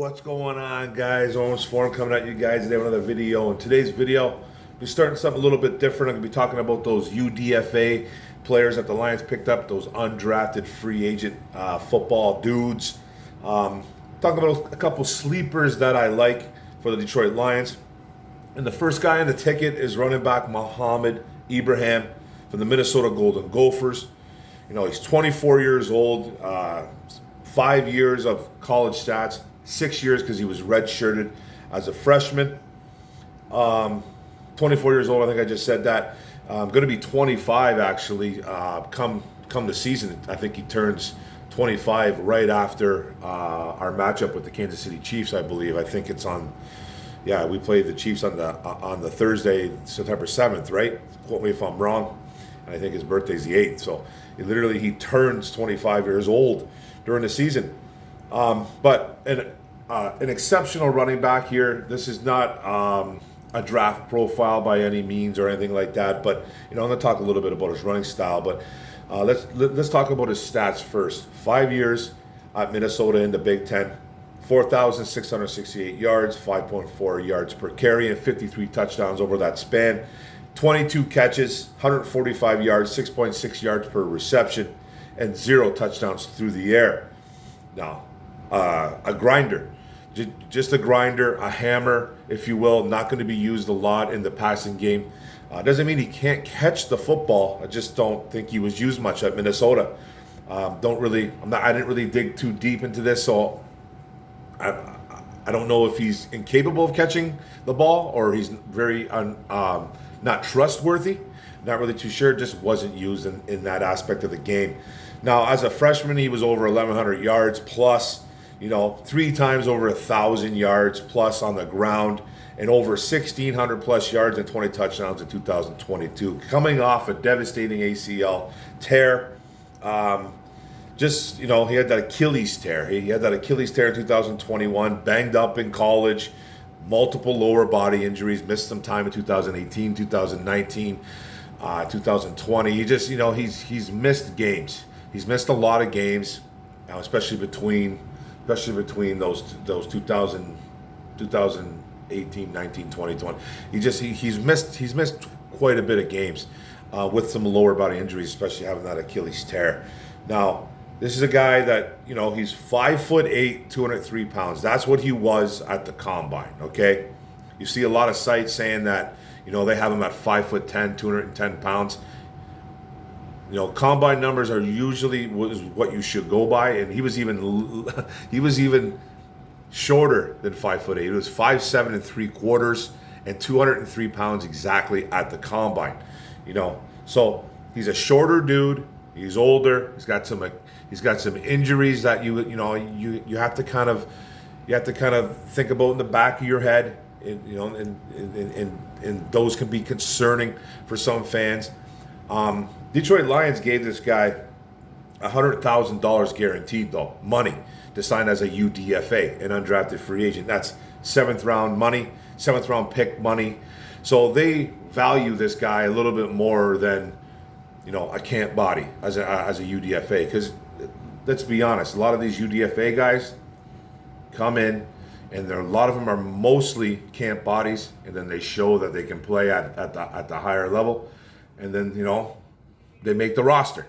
What's going on, guys? Owens Forum coming at you guys today with another video. In today's video, we're starting something a little bit different. I'm going to be talking about those UDFA players that the Lions picked up, those undrafted free agent football dudes. Talking about a couple sleepers that I like for the Detroit Lions. And the first guy on the ticket is running back MOHAMED IBRAHIM from the Minnesota Golden Gophers. You know, he's 24 years old, 5 years of college stats, 6 years because he was redshirted as a freshman. 24 years old, I think I just said that. Going to be 25 actually come the season. I think he turns 25 right after our matchup with the Kansas City Chiefs, I believe. I think it's on. Yeah, we played the Chiefs on the Thursday, September 7th, right? Quote me if I'm wrong. And I think his birthday's the 8th. So he turns 25 years old during the season. But an exceptional running back here. This is not a draft profile by any means or anything like that. But I'm going to talk a little bit about his running style. But let's talk about his stats first. 5 years at Minnesota in the Big Ten. 4,668 yards, 5.4 yards per carry, and 53 touchdowns over that span. 22 catches, 145 yards, 6.6 yards per reception, and 0 touchdowns through the air. Now, a grinder. Just a grinder, a hammer, if you will, not going to be used a lot in the passing game. Doesn't mean he can't catch the football. I just don't think he was used much at Minnesota. I didn't really dig too deep into this, so I don't know if he's incapable of catching the ball or he's very not trustworthy. Not really too sure. Just wasn't used in that aspect of the game. Now, as a freshman, he was over 1,100 yards plus, 3 times over 1,000 yards plus on the ground, and over 1,600 plus yards and 20 touchdowns in 2022. Coming off a devastating ACL tear. He had that Achilles tear. He had that Achilles tear in 2021, banged up in college, multiple lower body injuries, missed some time in 2018, 2019, 2020. He's missed games. He's missed a lot of games, especially between those 2018, 19, 20, 20. He's missed quite a bit of games with some lower body injuries, especially having that Achilles tear. Now, this is a guy that, he's 5'8", 203 pounds. That's what he was at the combine, okay? You see a lot of sites saying that, they have him at 5'10", 210 pounds. Combine numbers are usually what you should go by, and he was even shorter than 5'8". He was 5'7" 3/4 and 203 pounds exactly at the combine. So he's a shorter dude. He's older. He's got some injuries that you have to kind of think about in the back of your head, and those can be concerning for some fans. Detroit Lions gave this guy $100,000 guaranteed, though, money, to sign as a UDFA, an undrafted free agent. That's 7th round money, 7th round pick money. So they value this guy a little bit more than a camp body as a UDFA, because let's be honest, a lot of these UDFA guys come in and a lot of them are mostly camp bodies, and then they show that they can play at the higher level, and then they make the roster.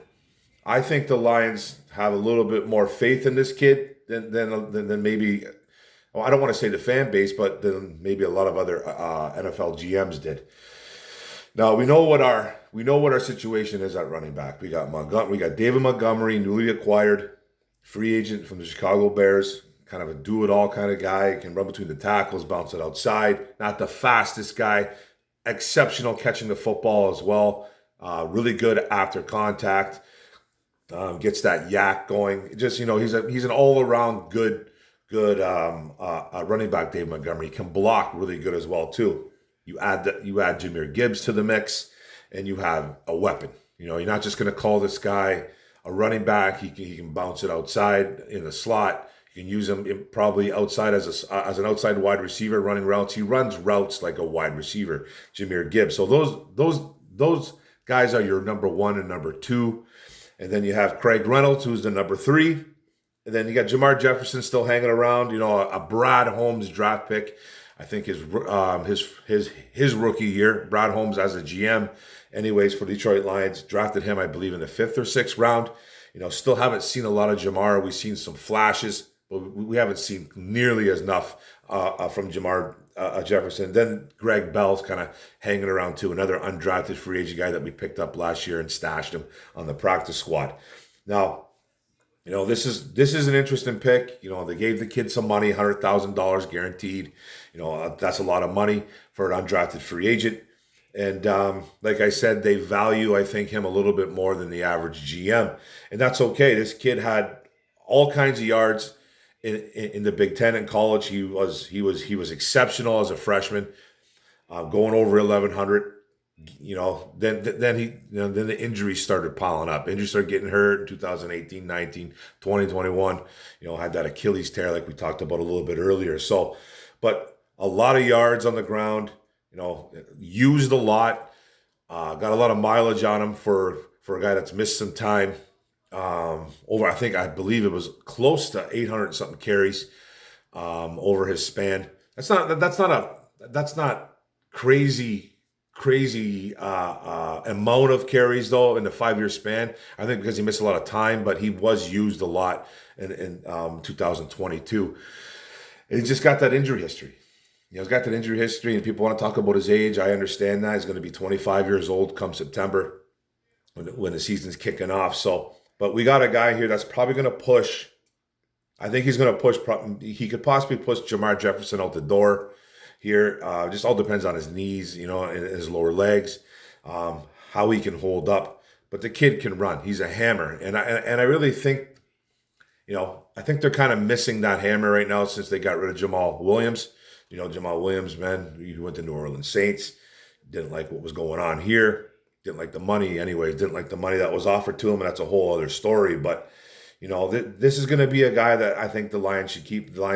I think the Lions have a little bit more faith in this kid than maybe, I don't want to say the fan base, but then maybe a lot of other NFL GMs did. Now we know what our situation is at running back. We got David Montgomery, newly acquired, free agent from the Chicago Bears, kind of a do-it-all kind of guy. Can run between the tackles, bounce it outside. Not the fastest guy, exceptional catching the football as well. Really good after contact. Gets that yak going. Just he's an all-around good running back. David Montgomery can block really good as well too. You add Jahmyr Gibbs to the mix, and you have a weapon. You're not just going to call this guy a running back. He can bounce it outside in the slot. You can use him probably outside as an outside wide receiver running routes. He runs routes like a wide receiver, Jahmyr Gibbs. So those guys are your number 1 and number 2. And then you have Craig Reynolds, who's the number 3. And then you got Jamar Jefferson still hanging around. A Brad Holmes draft pick. I think his rookie year. Brad Holmes as a GM, anyways, for Detroit Lions, drafted him, I believe, in the 5th or 6th round. Still haven't seen a lot of Jamar. We've seen some flashes, but we haven't seen nearly as enough from Jamar Jefferson. Then Greg Bell's kind of hanging around too, another undrafted free agent guy that we picked up last year and stashed him on the practice squad. Now, this is an interesting pick. They gave the kid some money, $100,000 guaranteed. That's a lot of money for an undrafted free agent. And like I said, they value, I think, him a little bit more than the average GM, and that's okay. This kid had all kinds of yards in the Big Ten in college. He was exceptional as a freshman, going over 1,100. Then the injuries started piling up. Injuries started getting hurt in 2018, 19, 20, 21. Had that Achilles tear like we talked about a little bit earlier. So, but a lot of yards on the ground. Used a lot. Got a lot of mileage on him for a guy that's missed some time. I believe it was close to 800 something carries over his span. That's not crazy amount of carries though in the 5-year span. I think because he missed a lot of time, but he was used a lot in 2022. And he just got that injury history. He's got that injury history, and people want to talk about his age. I understand that. He's going to be 25 years old come September when the season's kicking off. So, but we got a guy here that's probably going to push. I think he's going to push. He could possibly push Jamar Jefferson out the door here. Just all depends on his knees, and his lower legs, how he can hold up. But the kid can run. He's a hammer, and I really think, I think they're kind of missing that hammer right now since they got rid of Jamal Williams. Jamal Williams, man, he went to New Orleans Saints. Didn't like what was going on here. Didn't like the money anyway. Didn't like the money that was offered to him, and that's a whole other story. But, this is going to be a guy that I think the Lions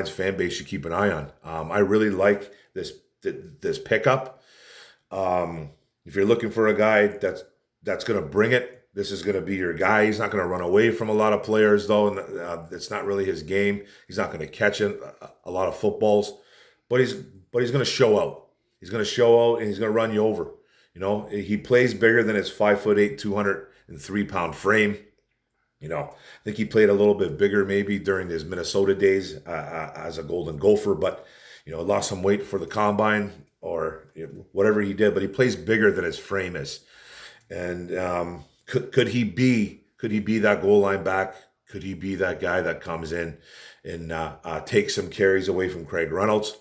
fan base should keep an eye on. I really like this pickup. If you're looking for a guy that's going to bring it, this is going to be your guy. He's not going to run away from a lot of players, though. And it's not really his game. He's not going to catch a lot of footballs. But he's going to show out. He's going to show out, and he's going to run you over. He plays bigger than his 5'8", 203-pound frame. I think he played a little bit bigger maybe during his Minnesota days as a Golden Gopher, but lost some weight for the combine or whatever he did. But he plays bigger than his frame is. And could he be that goal line back? Could he be that guy that comes in and takes some carries away from Craig Reynolds?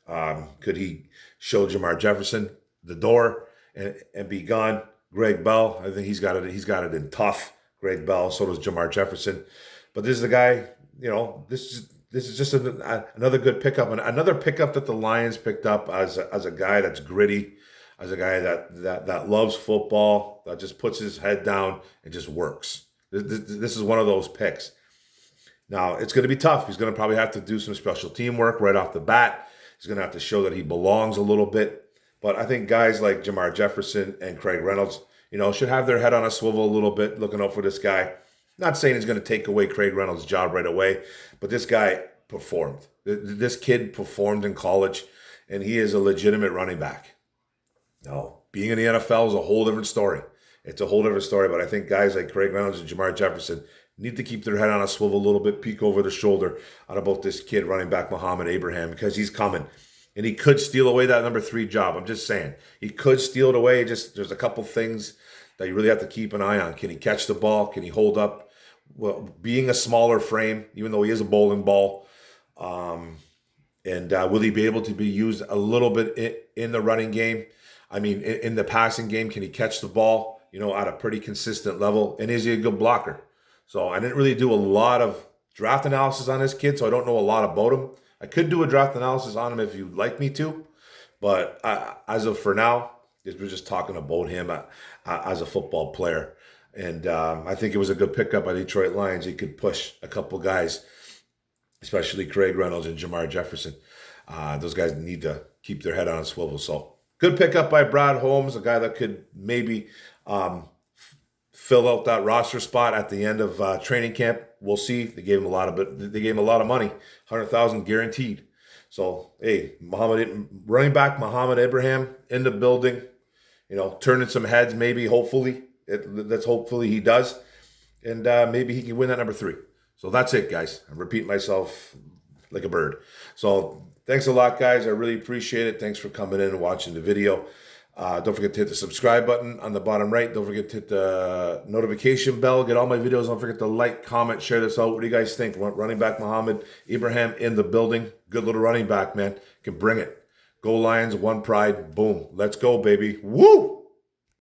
Could he show Jamar Jefferson the door and be gone? Greg Bell, I think he's got it in tough. Greg Bell, so does Jamar Jefferson. But this is the guy, this is just another good pickup, and another pickup that the Lions picked up as a guy that's gritty, as a guy that loves football, that just puts his head down and just works. This is one of those picks. Now, it's going to be tough. He's going to probably have to do some special teamwork right off the bat. He's going to have to show that he belongs a little bit. But I think guys like Jamar Jefferson and Craig Reynolds, should have their head on a swivel a little bit, looking out for this guy. Not saying he's going to take away Craig Reynolds' job right away, but this guy performed. This kid performed in college, and he is a legitimate running back. Now, being in the NFL is a whole different story. It's a whole different story, but I think guys like Craig Reynolds and Jamar Jefferson need to keep their head on a swivel a little bit, peek over the shoulder on about this kid running back MOHAMED IBRAHIM, because he's coming. And he could steal away that number 3 job. I'm just saying. He could steal it away. There's a couple things that you really have to keep an eye on. Can he catch the ball? Can he hold up? Well, being a smaller frame, even though he is a bowling ball, and will he be able to be used a little bit in the running game? I mean, in the passing game, can he catch the ball, at a pretty consistent level? And is he a good blocker? So I didn't really do a lot of draft analysis on this kid, so I don't know a lot about him. I could do a draft analysis on him if you'd like me to, but as of for now, we're just talking about him as a football player. And I think it was a good pickup by Detroit Lions. He could push a couple guys, especially Craig Reynolds and Jamar Jefferson. Those guys need to keep their head on a swivel. So good pickup by Brad Holmes, a guy that could maybe fill out that roster spot at the end of training camp we'll see. They gave him a lot of money, 100,000 guaranteed. So hey, running back Mohamed Ibrahim in the building, turning some heads. Maybe, hopefully, hopefully he does, and maybe he can win that number 3. So that's it, guys. I'm repeating myself like a bird. So thanks a lot, guys. I really appreciate it. Thanks for coming in and watching the video. Don't forget to hit the subscribe button on the bottom right. Don't forget to hit the notification bell. Get all my videos. Don't forget to like, comment, share this out. What do you guys think? Running back Mohamed Ibrahim in the building. Good little running back, man. Can bring it. Go Lions, one pride. Boom. Let's go, baby. Woo!